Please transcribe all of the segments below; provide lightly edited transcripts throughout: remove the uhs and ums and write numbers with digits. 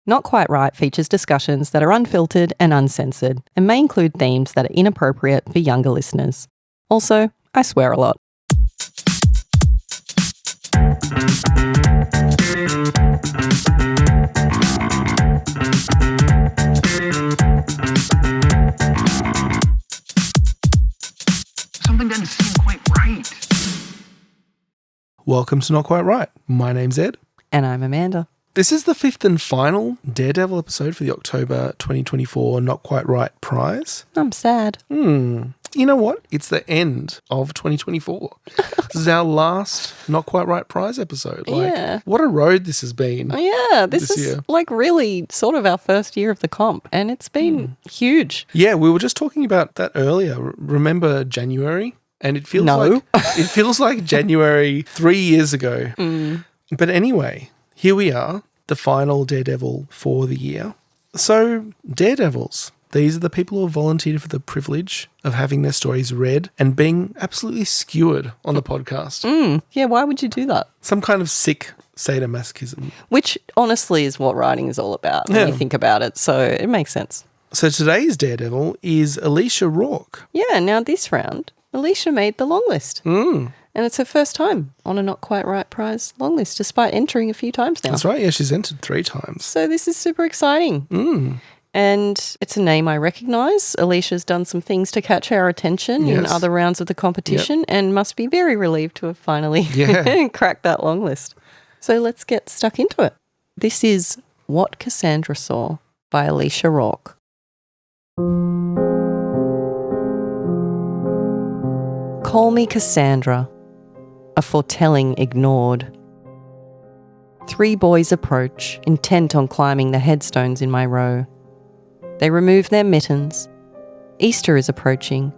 Not Quite Right features discussions that are unfiltered and uncensored and may include themes that are inappropriate for younger listeners. Also, I swear a lot. Something doesn't seem quite right. Welcome to Not Quite Right. My name's Ed. And I'm Amanda. This is the fifth and final Daredevil episode for the October 2024 Not Quite Right prize. I'm sad. You know what? It's the end of 2024. This is our last Not Quite Right prize episode. Yeah. What a road this has been. Yeah, this is year. really sort of our first year of the comp, and it's been huge. Yeah, we were just talking about that earlier. Remember January? And it feels like January 3 years ago. But anyway, here we are, the final Daredevil for the year. So, Daredevils, these are the people who have volunteered for the privilege of having their stories read and being absolutely skewered on the podcast. Yeah, why would you do that? Some kind of sick sadomasochism. Which honestly is what writing is all about when you think about it, so it makes sense. So today's Daredevil is Elysia Rourke. Yeah, now this round, Elysia made the long list. And it's her first time on a Not Quite Right prize long list, despite entering a few times now. That's right, yeah, she's entered 3 times. So this is super exciting. And it's a name I recognise. Alicia's done some things to catch our attention in other rounds of the competition and must be very relieved to have finally cracked that long list. So let's get stuck into it. This is What Cassandra Saw by Elysia Rourke. Call me Cassandra, a foretelling ignored. 3 boys approach, intent on climbing the headstones in my row. They remove their mittens. Easter is approaching.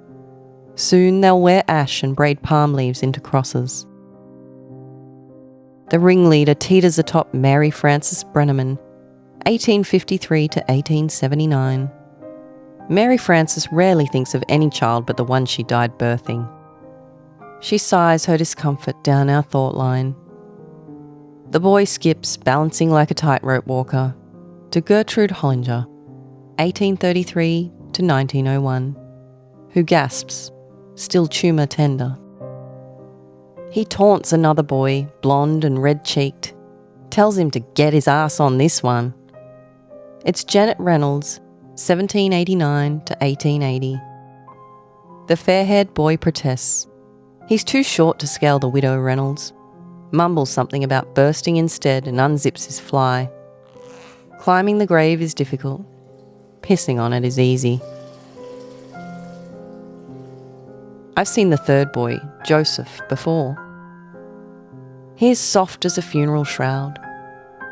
Soon they'll wear ash and braid palm leaves into crosses. The ringleader teeters atop Mary Frances Brenneman, 1853 to 1879. Mary Frances rarely thinks of any child but the one she died birthing. She sighs her discomfort down our thought line. The boy skips, balancing like a tightrope walker, to Gertrude Hollinger, 1833 to 1901, who gasps, still tumour tender. He taunts another boy, blonde and red-cheeked, tells him to get his ass on this one. It's Janet Reynolds, 1789 to 1880. The fair-haired boy protests. He's too short to scale the widow Reynolds, mumbles something about bursting instead and unzips his fly. Climbing the grave is difficult. Pissing on it is easy. I've seen the third boy, Joseph, before. He is soft as a funeral shroud,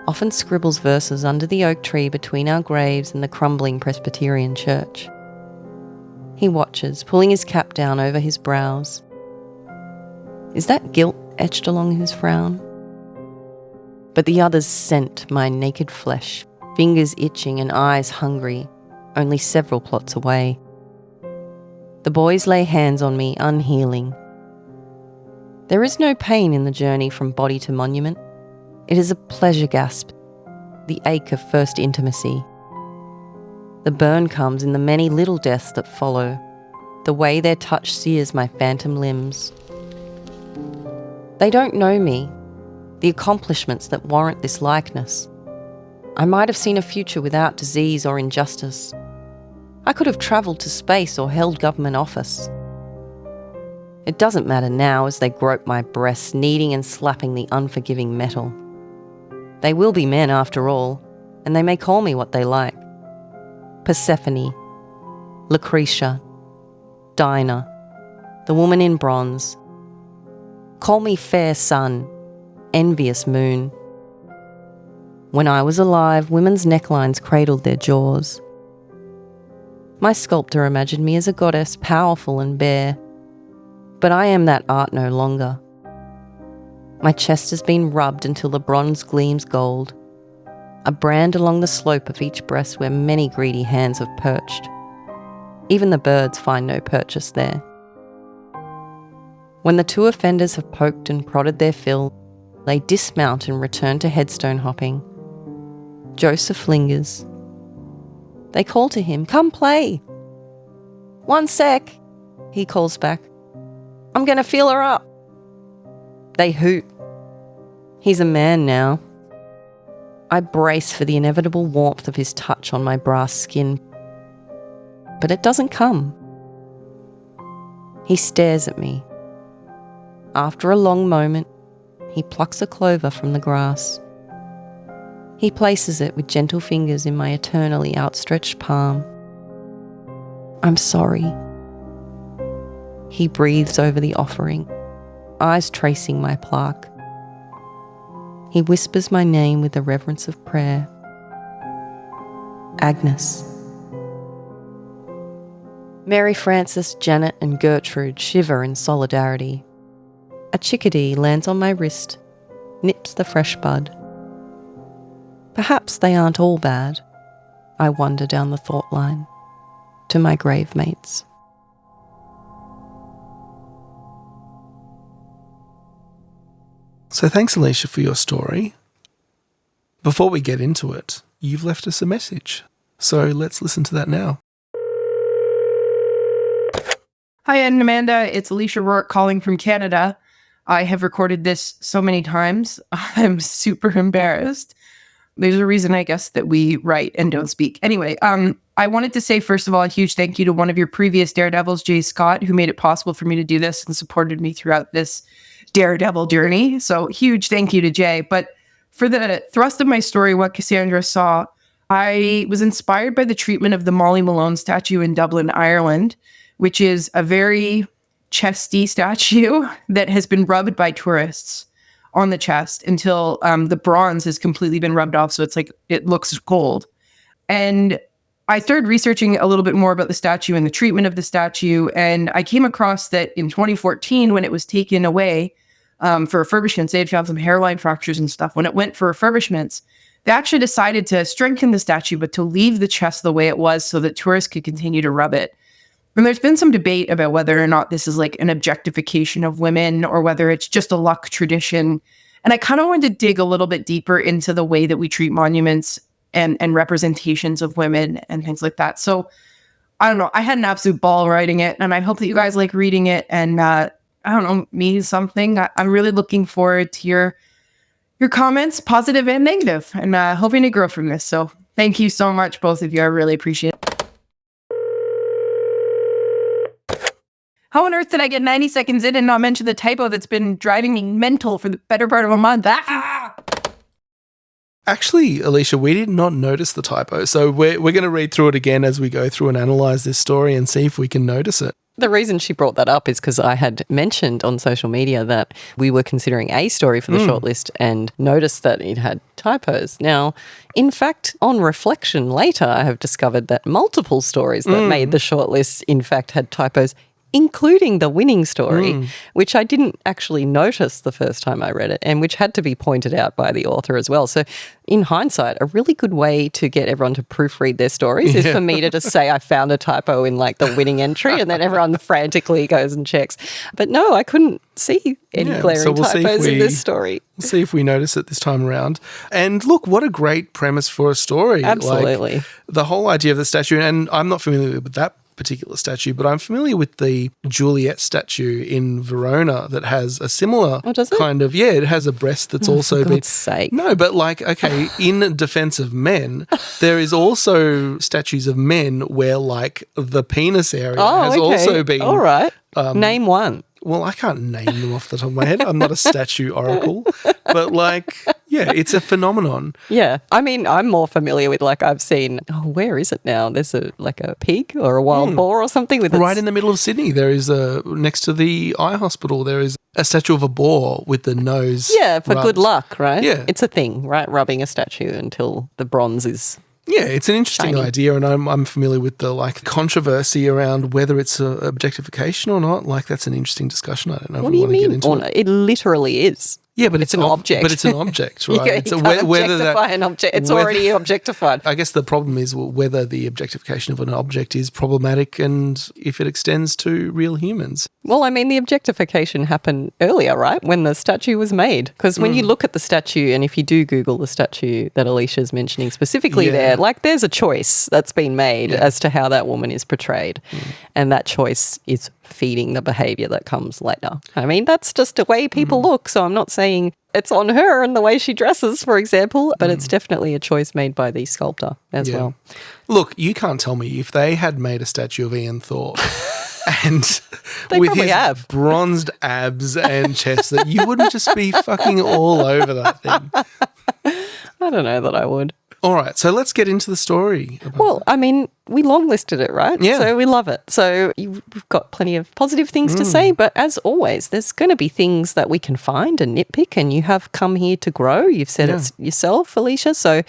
often scribbles verses under the oak tree between our graves and the crumbling Presbyterian church. He watches, pulling his cap down over his brows. Is that guilt etched along his frown? But the others scent my naked flesh, fingers itching and eyes hungry, only several plots away. The boys lay hands on me, unhealing. There is no pain in the journey from body to monument. It is a pleasure gasp, the ache of first intimacy. The burn comes in the many little deaths that follow, the way their touch sears my phantom limbs. They don't know me, the accomplishments that warrant this likeness. I might have seen a future without disease or injustice. I could have travelled to space or held government office. It doesn't matter now as they grope my breasts, kneading and slapping the unforgiving metal. They will be men after all, and they may call me what they like. Persephone, Lucretia, Dinah, the woman in bronze. Call me fair sun, envious moon. When I was alive, women's necklines cradled their jaws. My sculptor imagined me as a goddess, powerful and bare. But I am that art no longer. My chest has been rubbed until the bronze gleams gold, a brand along the slope of each breast where many greedy hands have perched. Even the birds find no purchase there. When the 2 offenders have poked and prodded their fill, they dismount and return to headstone hopping. Joseph lingers. They call to him, "Come play." "1 sec," he calls back. "I'm going to feel her up." They hoot. He's a man now. I brace for the inevitable warmth of his touch on my brass skin. But it doesn't come. He stares at me. After a long moment, he plucks a clover from the grass. He places it with gentle fingers in my eternally outstretched palm. "I'm sorry." He breathes over the offering, eyes tracing my plaque. He whispers my name with the reverence of prayer. Agnes. Mary Frances, Janet and Gertrude shiver in solidarity. A chickadee lands on my wrist, nips the fresh bud. Perhaps they aren't all bad, I wander down the thought line, to my grave mates. So thanks, Elysia, for your story. Before we get into it, you've left us a message. So let's listen to that now. Hi, Ed and Amanda. It's Elysia Rourke calling from Canada. I have recorded this so many times. I'm super embarrassed. There's a reason, I guess, that we write and don't speak. Anyway, I wanted to say, first of all, a huge thank you to one of your previous Daredevils, Jay Scott, who made it possible for me to do this and supported me throughout this Daredevil journey. So huge thank you to Jay. But for the thrust of my story, What Cassandra Saw, I was inspired by the treatment of the Molly Malone statue in Dublin, Ireland, which is a very chesty statue that has been rubbed by tourists on the chest until the bronze has completely been rubbed off. So it's like, it looks gold. And I started researching a little bit more about the statue and the treatment of the statue. And I came across that in 2014, when it was taken away for refurbishments, they had found some hairline fractures and stuff. When it went for refurbishments, they actually decided to strengthen the statue, but to leave the chest the way it was so that tourists could continue to rub it. And there's been some debate about whether or not this is like an objectification of women or whether it's just a luck tradition. And I kind of wanted to dig a little bit deeper into the way that we treat monuments and representations of women and things like that. So I don't know. I had an absolute ball writing it, and I hope that you guys like reading it and I don't know, means something. I'm really looking forward to your comments, positive and negative, and hoping to grow from this. So thank you so much, both of you. I really appreciate it. How on earth did I get 90 seconds in and not mention the typo that's been driving me mental for the better part of a month? Actually, Elysia, we did not notice the typo. So we're going to read through it again as we go through and analyse this story and see if we can notice it. The reason she brought that up is because I had mentioned on social media that we were considering a story for the shortlist and noticed that it had typos. Now, in fact, on reflection later, I have discovered that multiple stories that made the shortlist, in fact, had typos, including the winning story, which I didn't actually notice the first time I read it and which had to be pointed out by the author as well. So in hindsight, a really good way to get everyone to proofread their stories is for me to just say I found a typo in like the winning entry and then everyone frantically goes and checks. But no, I couldn't see any glaring typos in this story. We'll see if we notice it this time around. And look, what a great premise for a story. Absolutely. Like, the whole idea of the statue, and I'm not familiar with that particular statue, but I'm familiar with the Juliet statue in Verona that has a similar kind of, it has a breast that's also for God's sake. No, but like, okay, in defense of men, there is also statues of men where like the penis area has also been. All right. Name one. Well, I can't name them off the top of my head. I'm not a statue oracle. But like, yeah, it's a phenomenon. Yeah. I mean, I'm more familiar with like I've seen, where is it now? There's a pig or a wild boar or something with right in the middle of Sydney. There is next to the eye hospital, there is a statue of a boar with the nose. Yeah, for rubbed. good luck, right? Yeah. It's a thing, right? Rubbing a statue until the bronze is. Yeah, it's an interesting idea, and I'm familiar with the like controversy around whether it's objectification or not. Like, that's an interesting discussion. I don't know if we want to get into it. It literally is. Yeah, but It's an object. But it's an object, right? Yeah, It's you can't objectify an object. It's already objectified. I guess the problem is whether the objectification of an object is problematic and if it extends to real humans. Well, I mean, the objectification happened earlier, right? When the statue was made. Because when you look at the statue, and if you do Google the statue that Alicia's mentioning specifically there, like there's a choice that's been made as to how that woman is portrayed. And that choice is feeding the behaviour that comes later. I mean, that's just the way people look. So I'm not saying it's on her and the way she dresses, for example, but it's definitely a choice made by the sculptor as well. Look, you can't tell me if they had made a statue of Ian Thorpe and They with probably his have. bronzed abs and chest that you wouldn't just be fucking all over that thing. I don't know that I would. All right, so let's get into the story. Well, I mean, we long listed it, right? Yeah. So we love it. So we've got plenty of positive things to say, but as always, there's going to be things that we can find and nitpick, and you have come here to grow. You've said it yourself, Elysia, so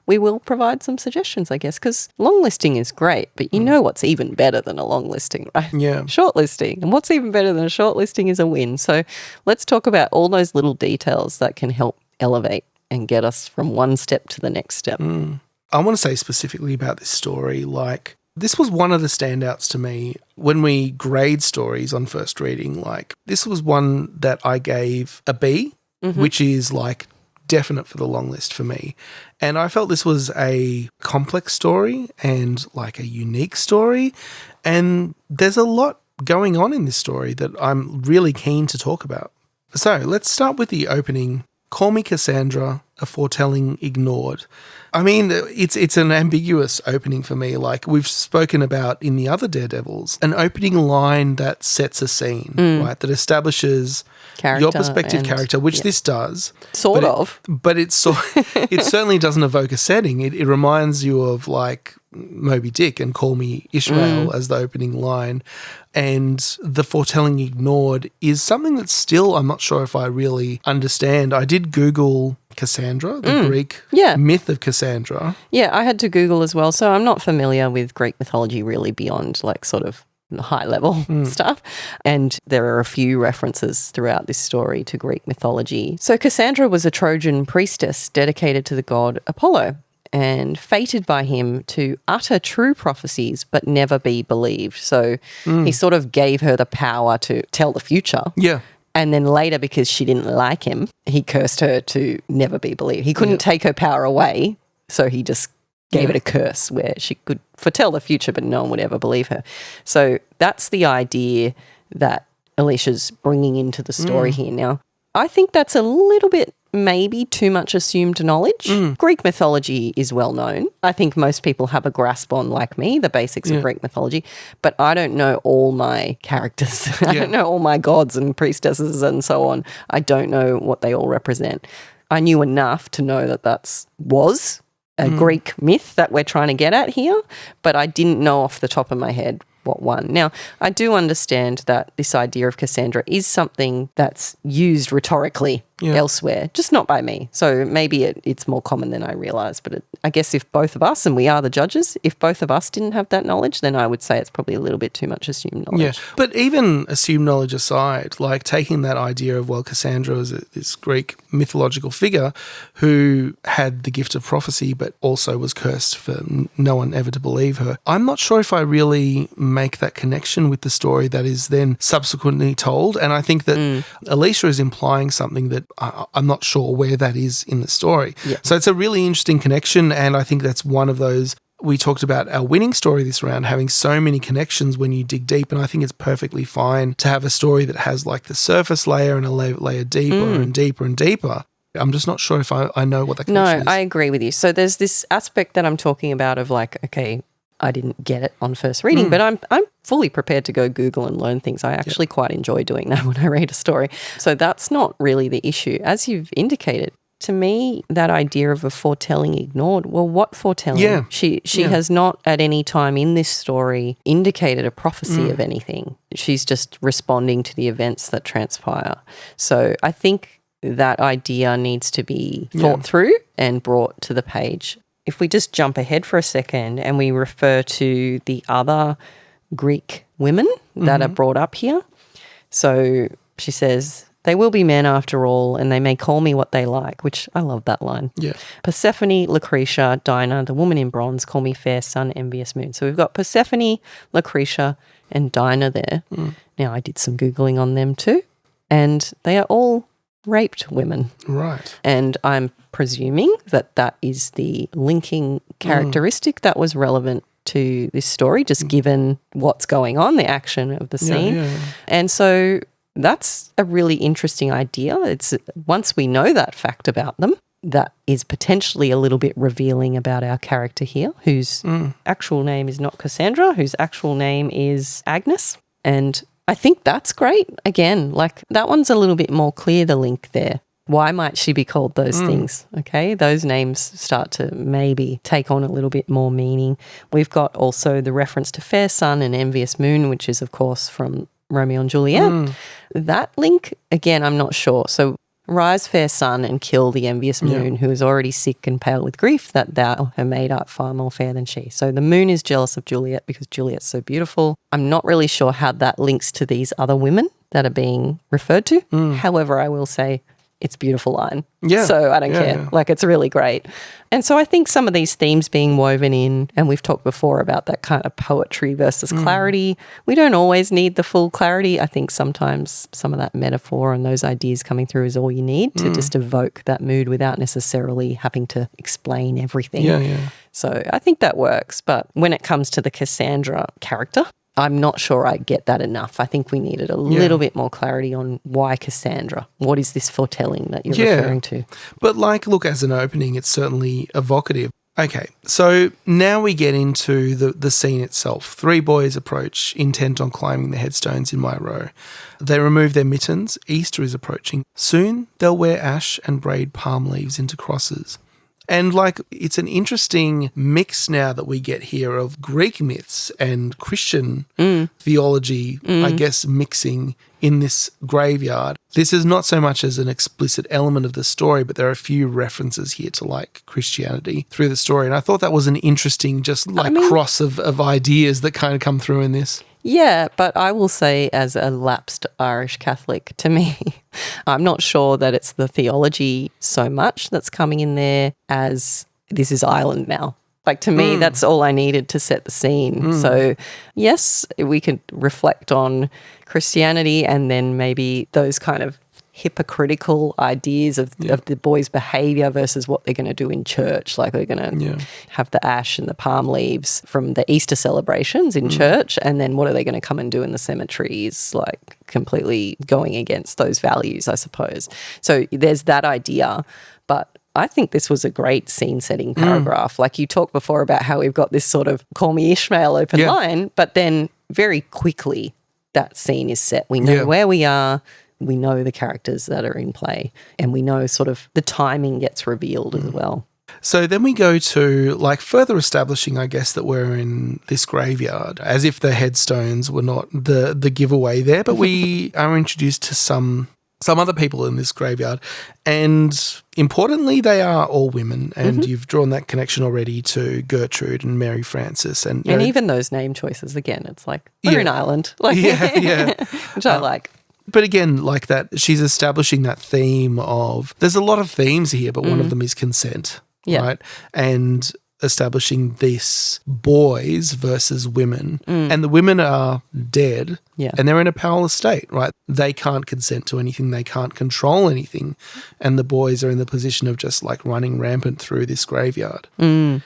we will provide some suggestions, I guess, because long listing is great, but you know what's even better than a long listing, right? Yeah. Short listing. And what's even better than a short listing is a win. So let's talk about all those little details that can help elevate and get us from one step to the next step. I want to say specifically about this story, like, this was one of the standouts to me when we grade stories on first reading. Like, this was one that I gave a B, which is like definite for the long list for me. And I felt this was a complex story and like a unique story. And there's a lot going on in this story that I'm really keen to talk about. So let's start with the opening. Call Me Cassandra, a foretelling ignored. I mean, it's an ambiguous opening for me. Like we've spoken about in the other Daredevils, an opening line that sets a scene, right? That establishes your perspective character, which this does. But it certainly doesn't evoke a setting. It reminds you of like Moby Dick and Call Me Ishmael as the opening line. And the foretelling ignored is something that still I'm not sure if I really understand. I did Google Cassandra, the Greek myth of Cassandra. Yeah, I had to Google as well. So I'm not familiar with Greek mythology really beyond like sort of high level stuff. And there are a few references throughout this story to Greek mythology. So Cassandra was a Trojan priestess dedicated to the god Apollo, and fated by him to utter true prophecies but never be believed. So he sort of gave her the power to tell the future. Yeah. And then later, because she didn't like him, he cursed her to never be believed. He couldn't take her power away, so he just gave it a curse where she could foretell the future but no one would ever believe her. So that's the idea that Alicia's bringing into the story here. Now, I think that's a little bit maybe too much assumed knowledge. Greek mythology is well known. I think most people have a grasp on, like me, the basics of Greek mythology, but I don't know all my characters. I don't know all my gods and priestesses and so on. I don't know what they all represent. I knew enough to know that was a Greek myth that we're trying to get at here, but I didn't know off the top of my head what one. Now, I do understand that this idea of Cassandra is something that's used rhetorically elsewhere, just not by me. So maybe it's more common than I realise. But I guess if both of us, and we are the judges, if both of us didn't have that knowledge, then I would say it's probably a little bit too much assumed knowledge. Yeah, but even assumed knowledge aside, like taking that idea of, well, Cassandra was this Greek mythological figure who had the gift of prophecy but also was cursed for no one ever to believe her. I'm not sure if I really make that connection with the story that is then subsequently told. And I think that Elysia is implying something that I'm not sure where that is in the story. Yeah. So it's a really interesting connection, and I think that's one of those. We talked about our winning story this round having so many connections when you dig deep, and I think it's perfectly fine to have a story that has like the surface layer and a layer deeper and deeper and deeper. I'm just not sure if I know what that connection is. No, I agree with you. So there's this aspect that I'm talking about of like, okay, I didn't get it on first reading, but I'm fully prepared to go Google and learn things. I actually quite enjoy doing that when I read a story. So that's not really the issue. As you've indicated, to me, that idea of a foretelling ignored, well, what foretelling? Yeah. She has not at any time in this story indicated a prophecy of anything. She's just responding to the events that transpire. So I think that idea needs to be thought through and brought to the page. If we just jump ahead for a second and we refer to the other Greek women that are brought up here. So she says, They will be men after all, and they may call me what they like, which I love that line. Yeah. Persephone, Lucretia, Dinah, the woman in bronze, call me fair sun, envious moon. So we've got Persephone, Lucretia, and Dinah there. Now, I did some Googling on them too, and they are all raped women. Right. And I'm presuming that that is the linking characteristic that was relevant to this story, just given what's going on, the action of the scene. Yeah. And so that's a really interesting idea. It's once we know that fact about them, that is potentially a little bit revealing about our character here, whose actual name is not Cassandra, whose actual name is Agnes. And I think that's great. Again, like that one's a little bit more clear, the link there. Why might she be called those things? Okay, those names start to maybe take on a little bit more meaning. We've got also the reference to fair sun and envious moon, which is, of course, from Romeo and Juliet. That link, again, I'm not sure. So rise, fair sun, and kill the envious moon, who is already sick and pale with grief that thou, her maid, art far more fair than she. So the moon is jealous of Juliet because Juliet's so beautiful. I'm not really sure how that links to these other women that are being referred to. However, I will say it's a beautiful line. Yeah. So I don't care. Yeah. Like, it's really great. And so I think some of these themes being woven in, and we've talked before about that kind of poetry versus clarity. We don't always need the full clarity. I think sometimes some of that metaphor and those ideas coming through is all you need to just evoke that mood without necessarily having to explain everything. Yeah. So I think that works. But when it comes to the Cassandra character, I'm not sure I get that enough. I think we needed a little bit more clarity on why Cassandra. What is this foretelling that you're referring to? But like, look, as an opening, it's certainly evocative. Okay, so now we get into the scene itself. 3 boys approach, intent on climbing the headstones in my row. They remove their mittens. Easter is approaching. Soon they'll wear ash and braid palm leaves into crosses. And like, it's an interesting mix now that we get here of Greek myths and Christian theology, I guess, mixing in this graveyard. This is not so much as an explicit element of the story, but there are a few references here to like Christianity through the story. And I thought that was an interesting just like cross of ideas that kind of come through in this. Yeah, but I will say, as a lapsed Irish Catholic, to me, I'm not sure that it's the theology so much that's coming in there as this is Ireland now. Like, to me, that's all I needed to set the scene. So, yes, we could reflect on Christianity and then maybe those kind of hypocritical ideas of the boys' behaviour versus what they're going to do in church. Like, they're going to have the ash and the palm leaves from the Easter celebrations in church, and then what are they going to come and do in the cemeteries? Like, completely going against those values, I suppose. So there's that idea, but I think this was a great scene-setting paragraph. Like, you talked before about how we've got this sort of call me Ishmael open line, but then very quickly that scene is set. We know where we are. We know the characters that are in play, and we know sort of the timing gets revealed as well. So then we go to like further establishing, I guess, that we're in this graveyard, as if the headstones were not the giveaway there, but we are introduced to some other people in this graveyard. And importantly, they are all women. And you've drawn that connection already to Gertrude and Mary Frances. And even those name choices, again, it's like, we're in Ireland. Like, which I like. But again, like that, she's establishing that theme of, there's a lot of themes here, but one of them is consent, right? And establishing this boys versus women. And the women are dead and they're in a powerless state, right? They can't consent to anything. They can't control anything. And the boys are in the position of just like running rampant through this graveyard.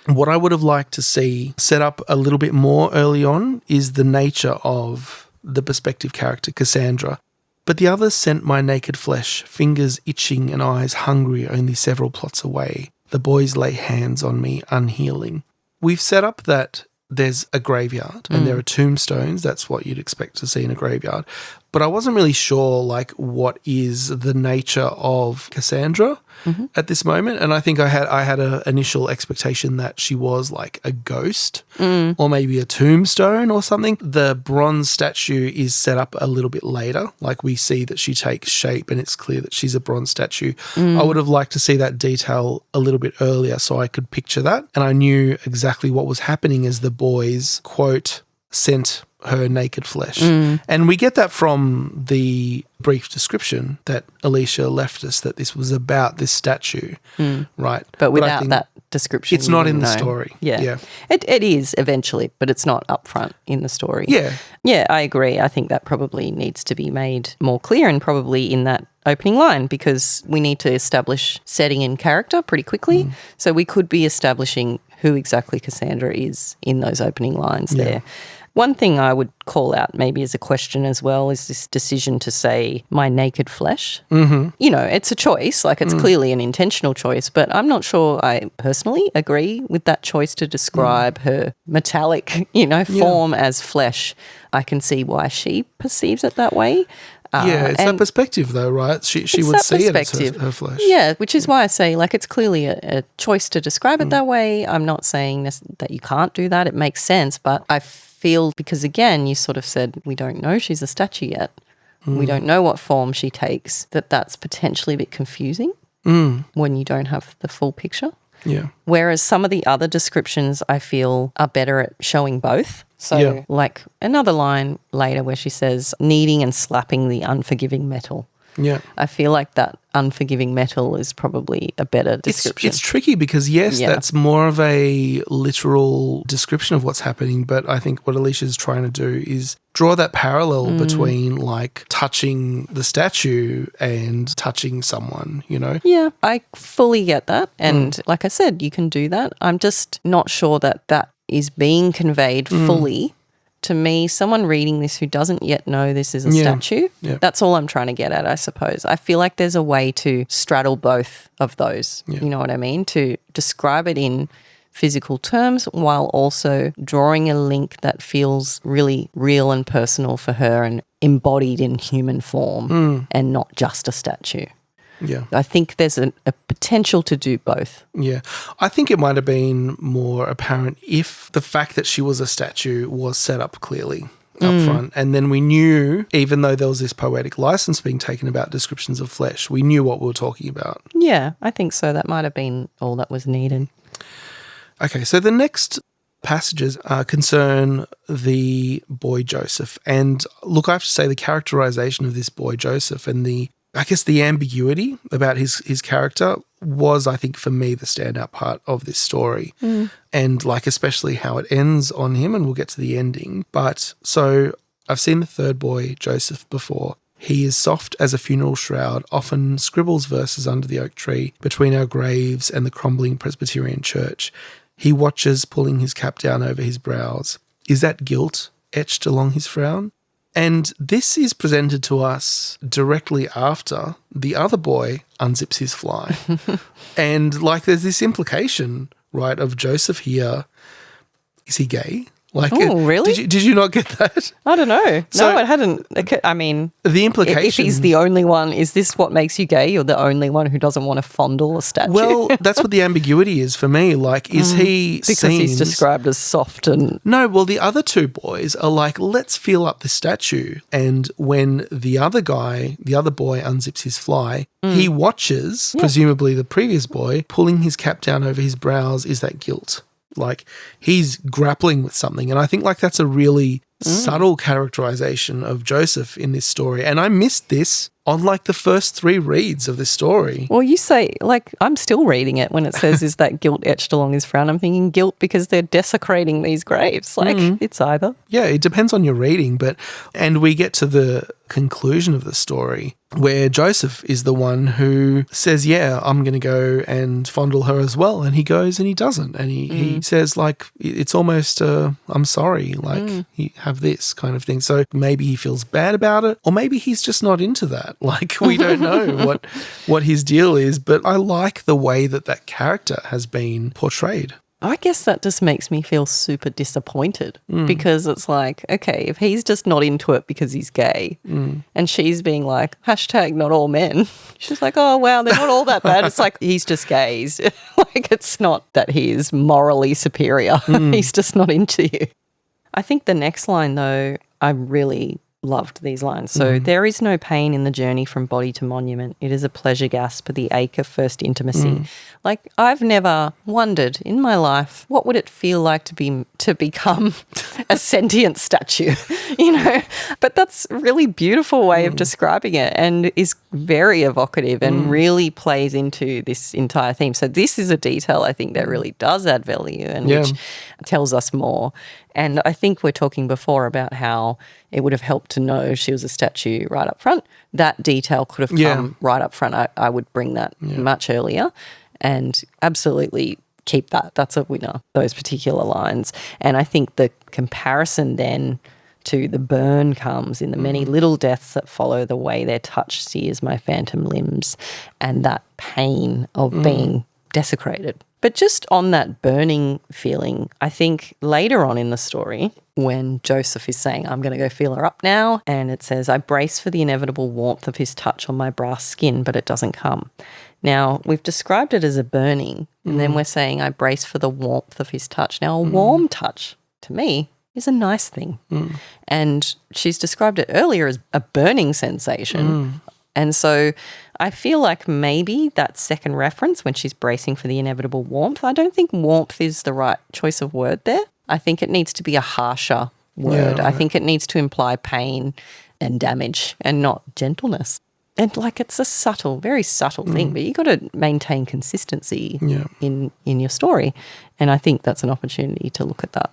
What I would have liked to see set up a little bit more early on is the nature of the perspective character, Cassandra. But the others scent my naked flesh, fingers itching and eyes hungry only several plots away. The boys lay hands on me, unhealing. We've set up that there's a graveyard and there are tombstones. That's what you'd expect to see in a graveyard. But I wasn't really sure, like, what is the nature of Cassandra at this moment. And I think I had an initial expectation that she was like a ghost or maybe a tombstone or something. The bronze statue is set up a little bit later. Like, we see that she takes shape and it's clear that she's a bronze statue. I would have liked to see that detail a little bit earlier so I could picture that. And I knew exactly what was happening as the boys, quote, sent her naked flesh. And we get that from the brief description that Elysia left us, that this was about this statue, right? But I without think that description, it's not you in the wouldn't know. story. Yeah. It is eventually, but it's not upfront in the story. Yeah. Yeah, I agree. I think that probably needs to be made more clear, and probably in that opening line, because we need to establish setting and character pretty quickly. So we could be establishing who exactly Cassandra is in those opening lines there. One thing I would call out maybe as a question as well is this decision to say my naked flesh. You know, it's a choice, like it's clearly an intentional choice, but I'm not sure I personally agree with that choice to describe her metallic, form as flesh. I can see why she perceives it that way. It's that perspective though, right? She would see it as her flesh. Yeah, which is why I say, like, it's clearly a choice to describe it that way. I'm not saying that you can't do that. It makes sense, but I feel, because again, you sort of said we don't know she's a statue yet. We don't know what form she takes, that's potentially a bit confusing when you don't have the full picture. Yeah. Whereas some of the other descriptions I feel are better at showing both. So like another line later where she says, kneading and slapping the unforgiving metal. Yeah. I feel like that unforgiving metal is probably a better description. It's tricky because, that's more of a literal description of what's happening, but I think what Alicia's trying to do is draw that parallel between, like, touching the statue and touching someone, Yeah, I fully get that. And like I said, you can do that. I'm just not sure that is being conveyed fully. To me, someone reading this who doesn't yet know this is a statue, that's all I'm trying to get at, I suppose. I feel like there's a way to straddle both of those, you know what I mean? To describe it in physical terms while also drawing a link that feels really real and personal for her and embodied in human form and not just a statue. Yeah. I think there's a potential to do both. Yeah. I think it might have been more apparent if the fact that she was a statue was set up clearly up front. And then we knew, even though there was this poetic license being taken about descriptions of flesh, we knew what we were talking about. Yeah, I think so. That might have been all that was needed. Okay, so the next passages concern the boy Joseph. And look, I have to say the characterization of this boy Joseph and the ambiguity about his character was, I think, for me, the standout part of this story. And, like, especially how it ends on him, and we'll get to the ending. But so I've seen the third boy, Joseph, before. He is soft as a funeral shroud, often scribbles verses under the oak tree between our graves and the crumbling Presbyterian church. He watches, pulling his cap down over his brows. Is that guilt etched along his frown? And this is presented to us directly after the other boy unzips his fly. And, like, there's this implication, right, of Joseph here. Is he gay? Like, oh, really? Did you not get that? I don't know. So, no, it hadn't. I mean, the implication. If he's the only one, is this what makes you gay? You're the only one who doesn't want to fondle a statue. Well, that's what the ambiguity is for me. Like, is he because he's described as soft and... No, well, the other two boys are like, let's feel up the statue. And when the other boy unzips his fly, he watches, presumably the previous boy, pulling his cap down over his brows. Is that guilt? Like, he's grappling with something. And I think, like, that's a really subtle characterization of Joseph in this story. And I missed this on, like, the first 3 reads of this story. Well, you say, like, I'm still reading it when it says, is that guilt etched along his frown? I'm thinking guilt because they're desecrating these graves. Like, it's either. Yeah, it depends on your reading. And we get to the conclusion of the story where Joseph is the one who says, yeah, I'm going to go and fondle her as well. And he goes and he doesn't. And he says, like, it's almost, I'm sorry, like, you have this kind of thing. So maybe he feels bad about it, or maybe he's just not into that. Like, we don't know what his deal is, but I like the way that character has been portrayed. I guess that just makes me feel super disappointed because it's like, okay, if he's just not into it because he's gay and she's being like, hashtag not all men. She's like, oh, wow, they're not all that bad. It's like, he's just gays. Like, it's not that he is morally superior. He's just not into you. I think the next line, though, I really loved these lines. So there is no pain in the journey from body to monument. It is a pleasure gasp, the ache of first intimacy. Like, I've never wondered in my life, what would it feel like to become a sentient statue, you know? But that's a really beautiful way of describing it and is very evocative and really plays into this entire theme. So this is a detail I think that really does add value and which tells us more. And I think we're talking before about how it would have helped to know she was a statue right up front. That detail could have come right up front. I would bring that much earlier and absolutely keep that. That's a winner, those particular lines. And I think the comparison then to the burn comes in the many little deaths that follow the way their touch sears my phantom limbs and that pain of being desecrated. But just on that burning feeling, I think later on in the story, when Joseph is saying, I'm going to go feel her up now, and it says, I brace for the inevitable warmth of his touch on my brass skin, but it doesn't come. Now, we've described it as a burning, and then we're saying, I brace for the warmth of his touch. Now, a warm touch, to me, is a nice thing. And she's described it earlier as a burning sensation. And so I feel like maybe that second reference when she's bracing for the inevitable warmth, I don't think warmth is the right choice of word there. I think it needs to be a harsher word. Yeah, I think it needs to imply pain and damage and not gentleness. And like it's a subtle, very subtle thing, but you got to maintain consistency in your story. And I think that's an opportunity to look at that.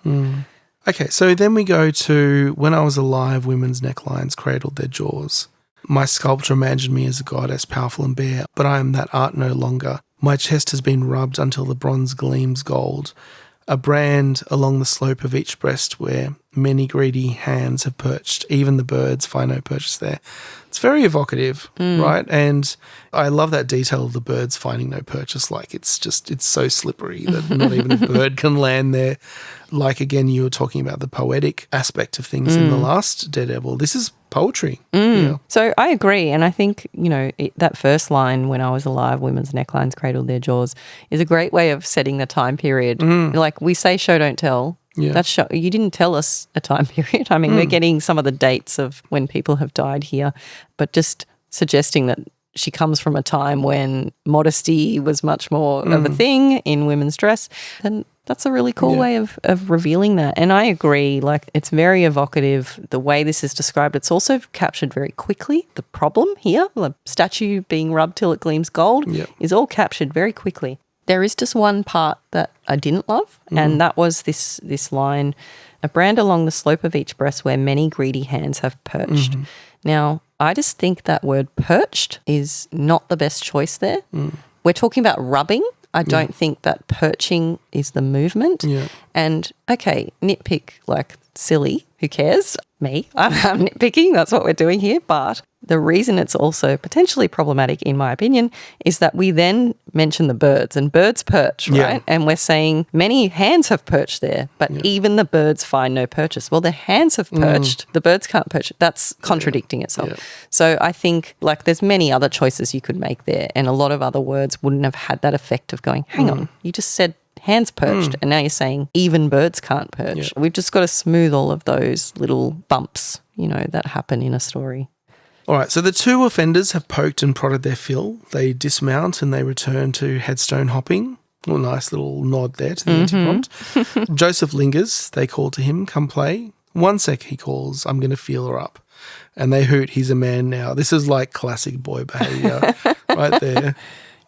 Okay, so then we go to when I was alive, women's necklines cradled their jaws. My sculptor imagined me as a goddess, powerful and bare, but I am that art no longer. My chest has been rubbed until the bronze gleams gold. A brand along the slope of each breast where many greedy hands have perched. Even the birds find no purchase there. It's very evocative, right? And I love that detail of the birds finding no purchase. Like it's so slippery that not even a bird can land there. Like, again, you were talking about the poetic aspect of things in the last Daredevil. This is poetry. Yeah. So I agree. And I think, that first line, when I was alive, women's necklines cradled their jaws, is a great way of setting the time period. Like we say show, don't tell. Yeah. That's show. You didn't tell us a time period. I mean, we're getting some of the dates of when people have died here, but just suggesting that she comes from a time when modesty was much more of a thing in women's dress, then that's a really cool way of revealing that. And I agree, like it's very evocative, the way this is described. It's also captured very quickly. The problem here, the statue being rubbed till it gleams gold, is all captured very quickly. There is just one part that I didn't love, and that was this line, a brand along the slope of each breast where many greedy hands have perched. Now, I just think that word perched is not the best choice there. We're talking about rubbing. I don't think that perching is the movement. And, okay, nitpick like silly, who cares? Me, I'm nitpicking, that's what we're doing here. But the reason it's also potentially problematic, in my opinion, is that we then mention the birds and birds perch, right? And we're saying many hands have perched there, but even the birds find no purchase. Well, the hands have perched, the birds can't perch. That's contradicting itself. So I think like there's many other choices you could make there, and a lot of other words wouldn't have had that effect of going, hang on, you just said hands perched, and now you're saying even birds can't perch. We've just got to smooth all of those little bumps, that happen in a story. All right, so the two offenders have poked and prodded their fill. They dismount and they return to headstone hopping. A nice little nod there to the anti-prompt. Joseph lingers. They call to him, come play. 1 sec, he calls, I'm going to feel her up. And they hoot, he's a man now. This is like classic boy behaviour right there.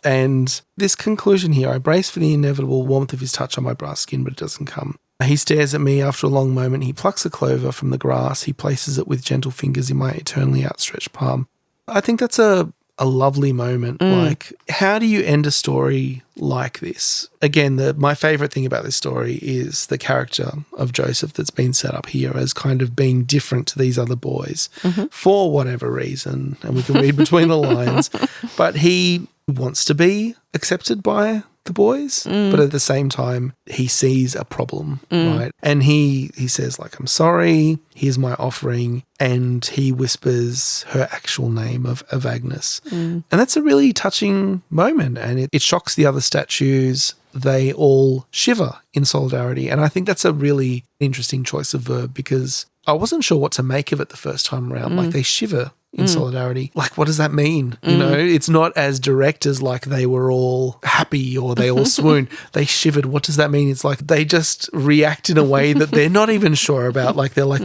And this conclusion here, I brace for the inevitable warmth of his touch on my brass skin, but it doesn't come. He stares at me after a long moment. He plucks a clover from the grass. He places it with gentle fingers in my eternally outstretched palm. I think that's a lovely moment. Like, how do you end a story like this? Again, my favourite thing about this story is the character of Joseph that's been set up here as kind of being different to these other boys for whatever reason, and we can read between the lines. But he wants to be accepted by the boys, but at the same time he sees a problem, right? And he says like, I'm sorry, here's my offering, and he whispers her actual name of Agnes. And that's a really touching moment, and it shocks the other statues. They all shiver in solidarity, and I think that's a really interesting choice of verb, because I wasn't sure what to make of it the first time around. Like they shiver in solidarity. Like, what does that mean? You know, it's not as direct as like they were all happy or they all swoon. They shivered. What does that mean? It's like they just react in a way that they're not even sure about. Like they're like,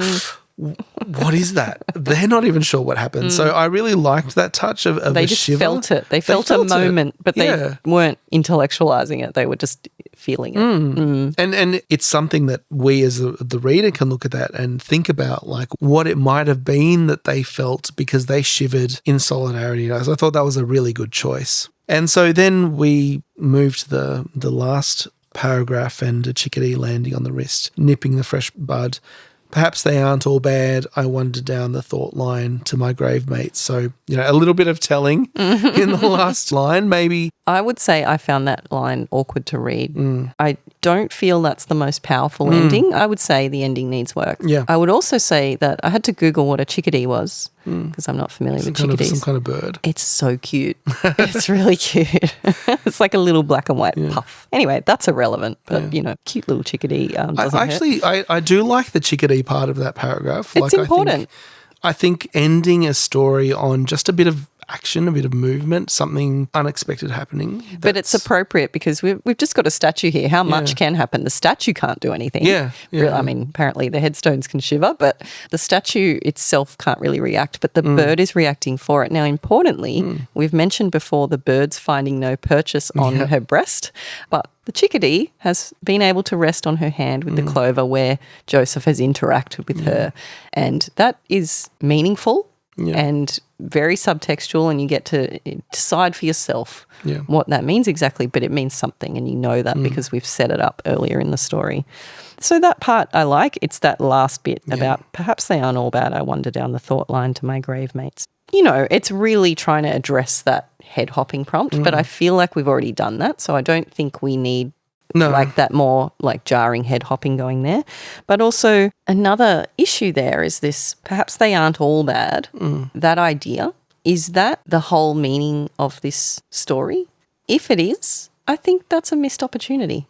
what is that? They're not even sure what happened. So I really liked that touch of They a just shiver. felt it. They felt a moment, but they weren't intellectualizing it. They were just feeling it. And it's something that we as the reader can look at that and think about like what it might have been that they felt because they shivered in solidarity. I thought that was a really good choice. And so then we moved to the last paragraph and a chickadee landing on the wrist, nipping the fresh bud. Perhaps they aren't all bad. I wander down the thought line to my grave mates. So, you know, a little bit of telling in the last line, maybe. I would say I found that line awkward to read. I don't feel that's the most powerful ending. I would say the ending needs work. Yeah. I would also say that I had to Google what a chickadee was because I'm not familiar with chickadees. Some kind of bird. It's so cute. It's really cute. It's like a little black and white puff. Anyway, that's irrelevant, but, you know, cute little chickadee doesn't hurt. I do like the chickadee part of that paragraph. It's important. I think ending a story on just a bit of action, a bit of movement, something unexpected happening. But it's appropriate because we've just got a statue here. How much can happen? The statue can't do anything. Yeah. I mean, apparently the headstones can shiver, but the statue itself can't really react, but the bird is reacting for it. Now, importantly, we've mentioned before the bird's finding no purchase on her breast, but the chickadee has been able to rest on her hand with the clover where Joseph has interacted with her. And that is meaningful and very subtextual, and you get to decide for yourself what that means exactly, but it means something, and you know that because we've set it up earlier in the story. So that part I like. It's that last bit about perhaps they aren't all bad. I wander down the thought line to my grave mates. You know, it's really trying to address that head hopping prompt, but I feel like we've already done that, so I don't think we need like that more like jarring head hopping going there. But also another issue there is this, perhaps they aren't all bad, that idea. Is that the whole meaning of this story? If it is, I think that's a missed opportunity.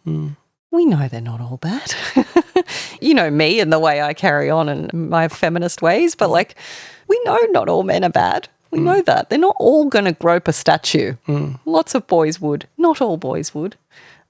We know they're not all bad. You know me and the way I carry on and my feminist ways, but like we know not all men are bad. We know that. They're not all going to grope a statue. Lots of boys would. Not all boys would.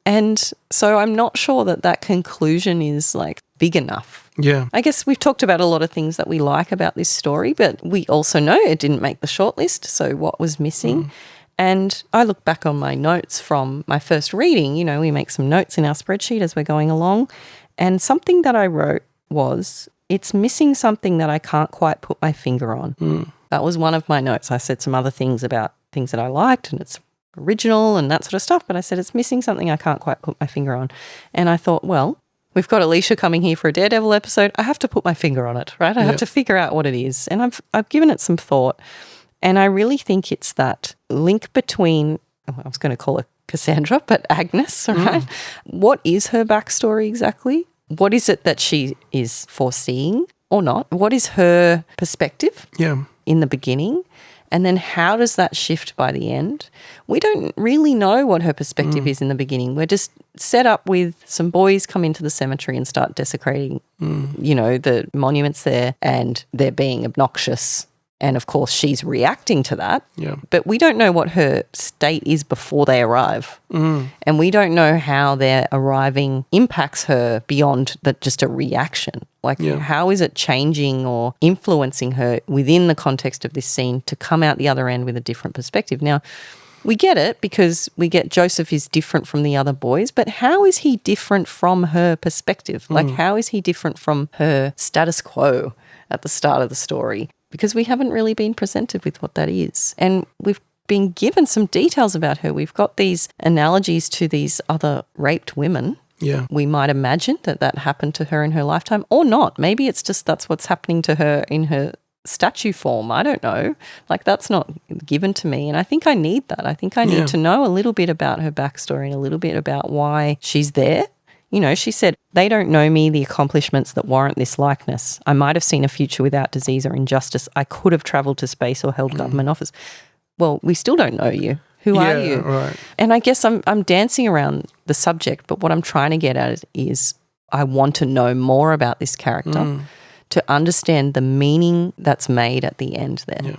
And so I'm not sure that conclusion is like big enough. Yeah. I guess we've talked about a lot of things that we like about this story, but we also know it didn't make the shortlist. So what was missing? And I look back on my notes from my first reading. You know, we make some notes in our spreadsheet as we're going along. And something that I wrote was, it's missing something that I can't quite put my finger on. That was one of my notes. I said some other things about things that I liked and it's original and that sort of stuff, but I said it's missing something I can't quite put my finger on. And I thought, well, we've got Elysia coming here for a Daredevil episode. I have to put my finger on it, right? I have to figure out what it is. And I've given it some thought. And I really think it's that link between, I was going to call her Cassandra, but Agnes, right? What is her backstory exactly? What is it that she is foreseeing or not? What is her perspective in the beginning? And then how does that shift by the end? We don't really know what her perspective is in the beginning. We're just set up with some boys come into the cemetery and start desecrating, you know, the monuments there, and they're being obnoxious. And, of course, she's reacting to that. Yeah. But we don't know what her state is before they arrive. And we don't know how their arriving impacts her beyond just a reaction. Like, how is it changing or influencing her within the context of this scene to come out the other end with a different perspective? Now, we get it because we get Joseph is different from the other boys, but how is he different from her perspective? Like, how is he different from her status quo at the start of the story? Because we haven't really been presented with what that is. And we've been given some details about her. We've got these analogies to these other raped women. Yeah. We might imagine that happened to her in her lifetime or not. Maybe it's just that's what's happening to her in her statue form. I don't know. Like, that's not given to me. And I think I need that. I think I need to know a little bit about her backstory and a little bit about why she's there. You know, she said, they don't know me, the accomplishments that warrant this likeness. I might have seen a future without disease or injustice. I could have travelled to space or held government office. Well, we still don't know you. Who are you? Right. And I guess I'm dancing around the subject, but what I'm trying to get at is I want to know more about this character to understand the meaning that's made at the end there. Yeah.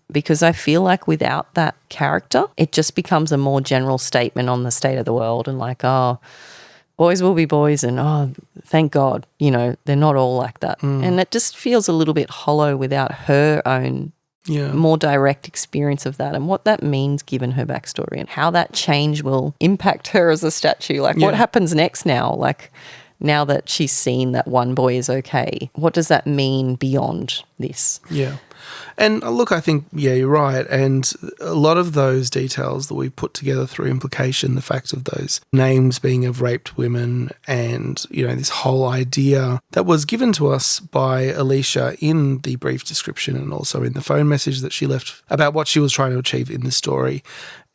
Because I feel like without that character, it just becomes a more general statement on the state of the world and like, oh, boys will be boys and, oh, thank God, you know, they're not all like that. And it just feels a little bit hollow without her own more direct experience of that and what that means given her backstory and how that change will impact her as a statue. Like what happens next now? Like now that she's seen that one boy is okay, what does that mean beyond this? Yeah. And look, I think, you're right. And a lot of those details that we put together through implication, the fact of those names being of raped women and, you know, this whole idea that was given to us by Elysia in the brief description and also in the phone message that she left about what she was trying to achieve in the story.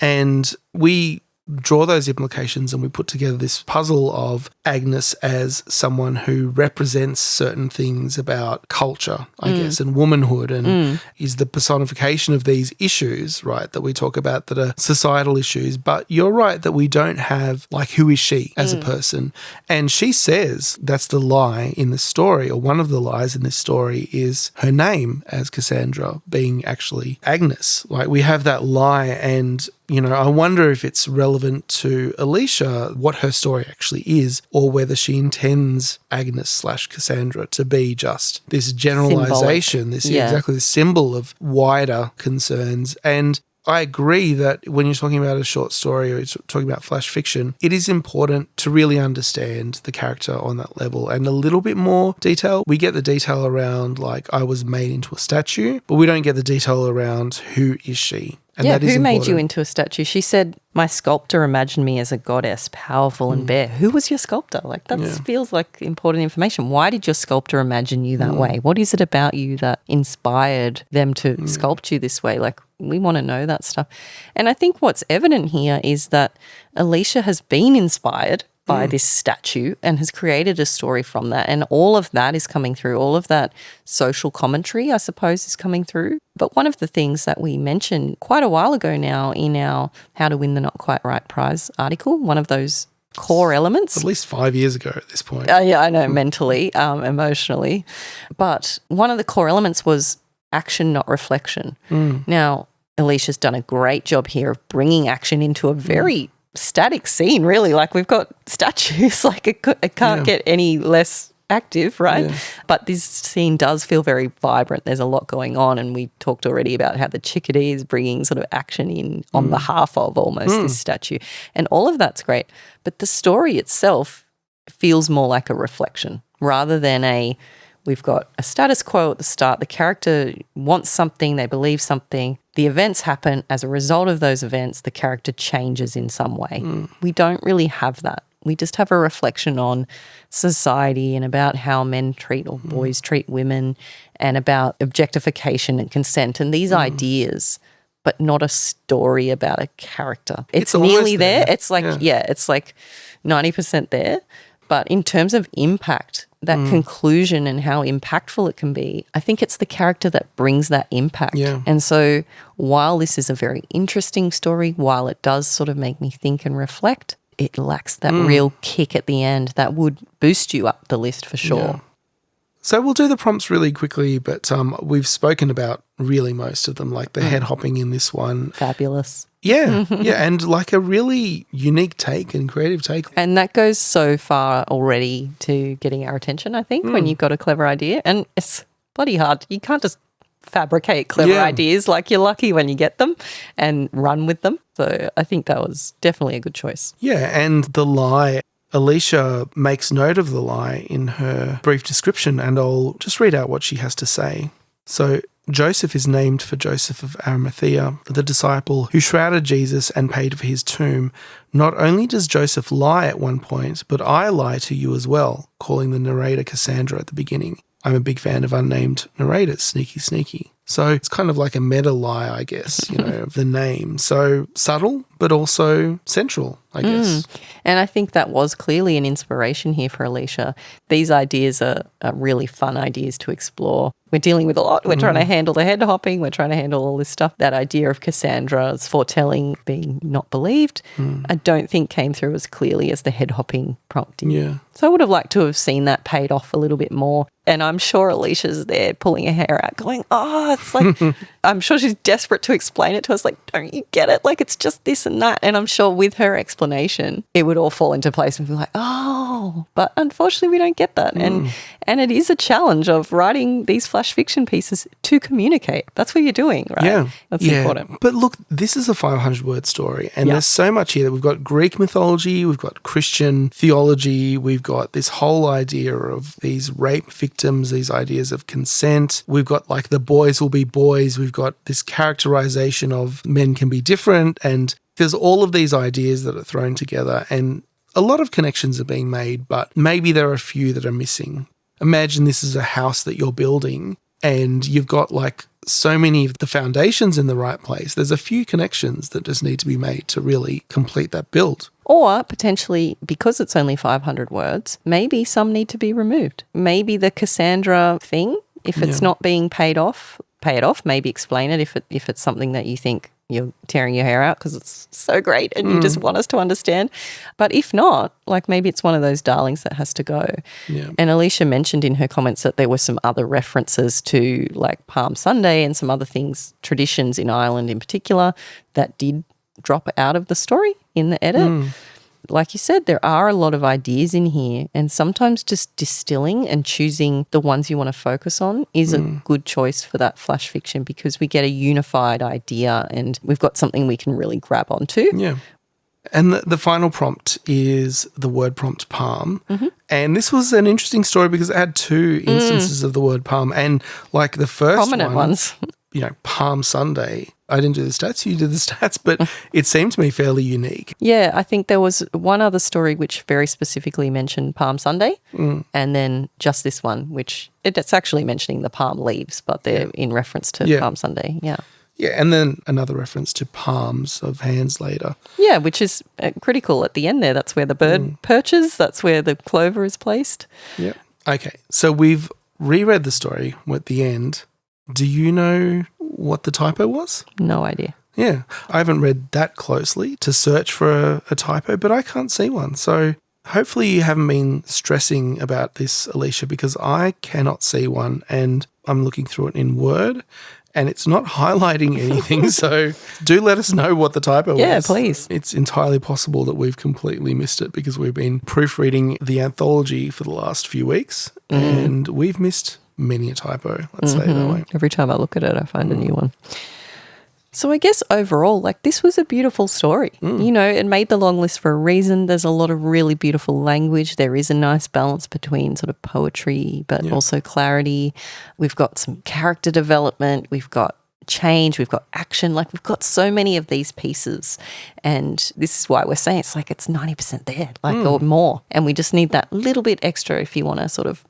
And we draw those implications and we put together this puzzle of Agnes as someone who represents certain things about culture, I guess, and womanhood and is the personification of these issues, right, that we talk about that are societal issues. But you're right that we don't have, like, who is she as a person? And she says that's the lie in the story, or one of the lies in this story is her name as Cassandra being actually Agnes. Like, we have that lie and, you know, I wonder if it's relevant to Elysia, what her story actually is, or whether she intends Agnes/Cassandra to be just this generalization, exactly this symbol of wider concerns. And I agree that when you're talking about a short story or you're talking about flash fiction, it is important to really understand the character on that level and a little bit more detail. We get the detail around, like, I was made into a statue, but we don't get the detail around who is she. And that is who made important. you into a statue? She said, my sculptor imagined me as a goddess, powerful and bare. Who was your sculptor? Like, that feels like important information. Why did your sculptor imagine you that way? What is it about you that inspired them to sculpt you this way? Like, we want to know that stuff. And I think what's evident here is that Elysia has been inspired by this statue and has created a story from that. And all of that is coming through. All of that social commentary, I suppose, is coming through. But one of the things that we mentioned quite a while ago now in our How to Win the Not Quite Right prize article, one of those core elements. At least 5 years ago at this point. Yeah, I know, mentally, emotionally. But one of the core elements was action, not reflection. Now, Elysia's done a great job here of bringing action into a very static scene, really. Like, we've got statues, like it can't get any less active, right? But this scene does feel very vibrant. There's a lot going on, and we talked already about how the chickadee is bringing sort of action in on behalf of almost this statue, and all of that's great. But the story itself feels more like a reflection rather than we've got a status quo at the start. The character wants something, they believe something. The events happen. As a result of those events, the character changes in some way. We don't really have that. We just have a reflection on society and about how men treat or boys treat women and about objectification and consent and these ideas, but not a story about a character. It's nearly there. It's like, it's like 90% there. But in terms of impact, that conclusion and how impactful it can be, I think it's the character that brings that impact. And so while this is a very interesting story, while it does sort of make me think and reflect, it lacks that real kick at the end that would boost you up the list for sure. So we'll do the prompts really quickly, but we've spoken about really most of them, like the head hopping in this one. Fabulous. Yeah, and like a really unique take and creative take. And that goes so far already to getting our attention, I think, when you've got a clever idea. And it's bloody hard. You can't just fabricate clever ideas. Like, you're lucky when you get them and run with them. So I think that was definitely a good choice. Yeah, and the lie, Elysia makes note of the lie in her brief description, and I'll just read out what she has to say. So, Joseph is named for Joseph of Arimathea, the disciple who shrouded Jesus and paid for his tomb. Not only does Joseph lie at one point, but I lie to you as well, calling the narrator Cassandra at the beginning. I'm a big fan of unnamed narrators, sneaky, sneaky. So it's kind of like a meta lie, I guess, of the name. So subtle, but also central, I guess. And I think that was clearly an inspiration here for Elysia. These ideas are really fun ideas to explore. We're dealing with a lot. We're trying to handle the head hopping. We're trying to handle all this stuff. That idea of Cassandra's foretelling being not believed, I don't think came through as clearly as the head hopping prompt did. Yeah. So I would have liked to have seen that paid off a little bit more. And I'm sure Alicia's there pulling her hair out going, oh, it's like, I'm sure she's desperate to explain it to us. Like, don't you get it? Like, it's just this and that. And I'm sure with her explanation, it would all fall into place and be like, oh, but unfortunately we don't get that. And it is a challenge of writing these flash fiction pieces to communicate. That's what you're doing, right? Yeah. That's important. But look, this is a 500-word story, and there's so much here. We've got Greek mythology, we've got Christian theology, we've got this whole idea of these rape victims, these ideas of consent. We've got like the boys will be boys. We've got this characterization of men can be different, and there's all of these ideas that are thrown together, and a lot of connections are being made, but maybe there are a few that are missing. Imagine this is a house that you're building and you've got like so many of the foundations in the right place. There's a few connections that just need to be made to really complete that build. Or potentially, because it's only 500 words, maybe some need to be removed. Maybe the Cassandra thing, if it's not being paid off, pay it off. Maybe explain it if it's something that you think you're tearing your hair out because it's so great and you just want us to understand. But if not, like maybe it's one of those darlings that has to go. Yeah. And Elysia mentioned in her comments that there were some other references to like Palm Sunday and some other things, traditions in Ireland in particular, that did drop out of the story in the edit. Like you said, there are a lot of ideas in here, and sometimes just distilling and choosing the ones you want to focus on is a good choice for that flash fiction, because we get a unified idea and we've got something we can really grab onto. Yeah. And the final prompt is the word prompt palm. And this was an interesting story because it had two instances of the word palm. And like the first Prominent ones. You know, Palm Sunday. I didn't do the stats, you did the stats, but it seemed to me fairly unique. Yeah, I think there was one other story which very specifically mentioned Palm Sunday, and then just this one, which it's actually mentioning the palm leaves, but they're in reference to Palm Sunday. Yeah. Yeah, and then another reference to palms of hands later. Yeah, which is critical at the end there. That's where the bird perches. That's where the clover is placed. Yeah. Okay, so we've reread the story at the end. Do you know what the typo was? No idea. Yeah, I haven't read that closely to search for a typo, but I can't see one. So hopefully you haven't been stressing about this, Elysia, because I cannot see one, and I'm looking through it in Word and it's not highlighting anything. So do let us know what the typo was. Yeah, please. It's entirely possible that we've completely missed it because we've been proofreading the anthology for the last few weeks and we've missed many a typo, let's say it that way. Every time I look at it, I find a new one. So I guess overall, like, this was a beautiful story. You know, it made the long list for a reason. There's a lot of really beautiful language. There is a nice balance between sort of poetry, but also clarity. We've got some character development. We've got change. We've got action. Like, we've got so many of these pieces. And this is why we're saying it's like it's 90% there, like, or more. And we just need that little bit extra if you want to sort of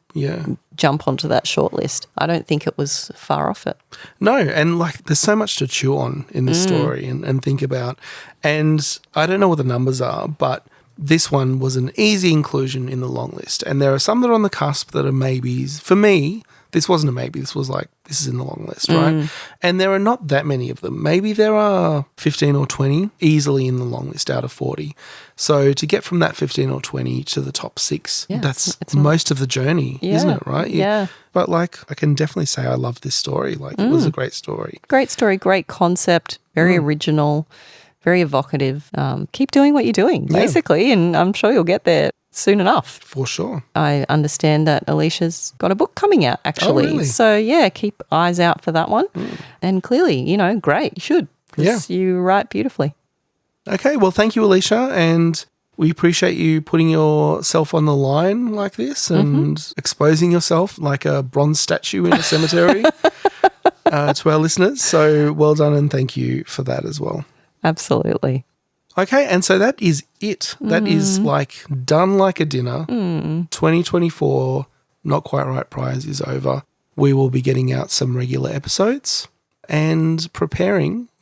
jump onto that short list. I don't think it was far off it. No, and like there's so much to chew on in this story and think about. And I don't know what the numbers are, but this one was an easy inclusion in the long list. And there are some that are on the cusp that are maybes. For me, this wasn't a maybe. This was like, this is in the long list, right? And there are not that many of them. Maybe there are 15 or 20 easily in the long list out of 40. So to get from that 15 or 20 to the top 6, that's it's most of the journey, isn't it, right? Yeah. But like, I can definitely say I love this story. Like, it was a great story. Great story, great concept, very original, very evocative. Keep doing what you're doing, basically, and I'm sure you'll get there soon enough. For sure. I understand that Alicia's got a book coming out, actually. Oh, really? So, yeah, keep eyes out for that one. And clearly, you know, great, you should. Because you write beautifully. Okay, well, thank you, Elysia, and we appreciate you putting yourself on the line like this and exposing yourself like a bronze statue in a cemetery to our listeners. So well done, and thank you for that as well. Absolutely. Okay, and so that is it. That is like done like a dinner. 2024 Not Quite Right Prize is over. We will be getting out some regular episodes and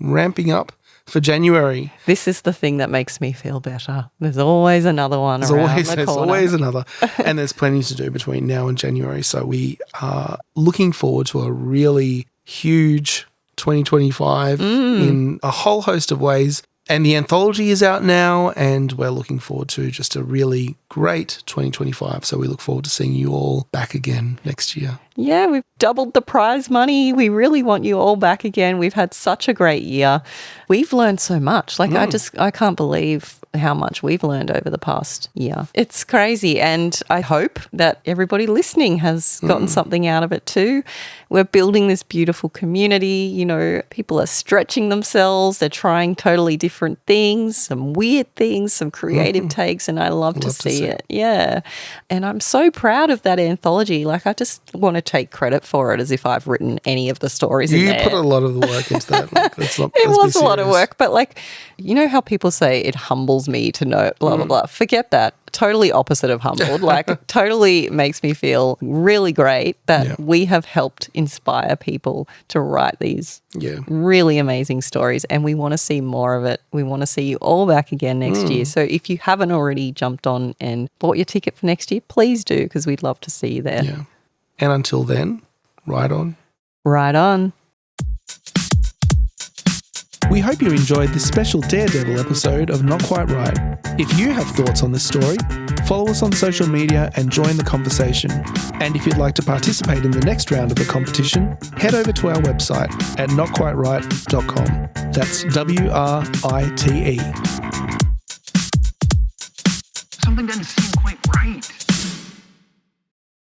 ramping up for January. This is the thing that makes me feel better. There's always another one around the corner. There's always another. And there's plenty to do between now and January. So we are looking forward to a really huge 2025 in a whole host of ways. And the anthology is out now, and we're looking forward to just a really great 2025. So we look forward to seeing you all back again next year. Yeah, we've doubled the prize money. We really want you all back again. We've had such a great year. We've learned so much. Like, I can't believe how much we've learned over the past year. It's crazy. And I hope that everybody listening has gotten something out of it too. We're building this beautiful community. You know, people are stretching themselves. They're trying totally different things, some weird things, some creative takes, and I love to see it. Yeah. And I'm so proud of that anthology. Like, I just want to take credit for it as if I've written any of the stories in there. You put a lot of the work into that. Like, it was a lot of work, but like, you know how people say it humbles me to know blah, blah, blah. Forget that. Totally opposite of humbled. Like, totally makes me feel really great that we have helped inspire people to write these really amazing stories, and we want to see more of it. We want to see you all back again next year. So if you haven't already jumped on and bought your ticket for next year, please do, because we'd love to see you there. Yeah. And until then, ride on. Right on. We hope you enjoyed this special Daredevil episode of Not Quite Right. If you have thoughts on this story, follow us on social media and join the conversation. And if you'd like to participate in the next round of the competition, head over to our website at notquiteright.com. That's WRITE. Something doesn't seem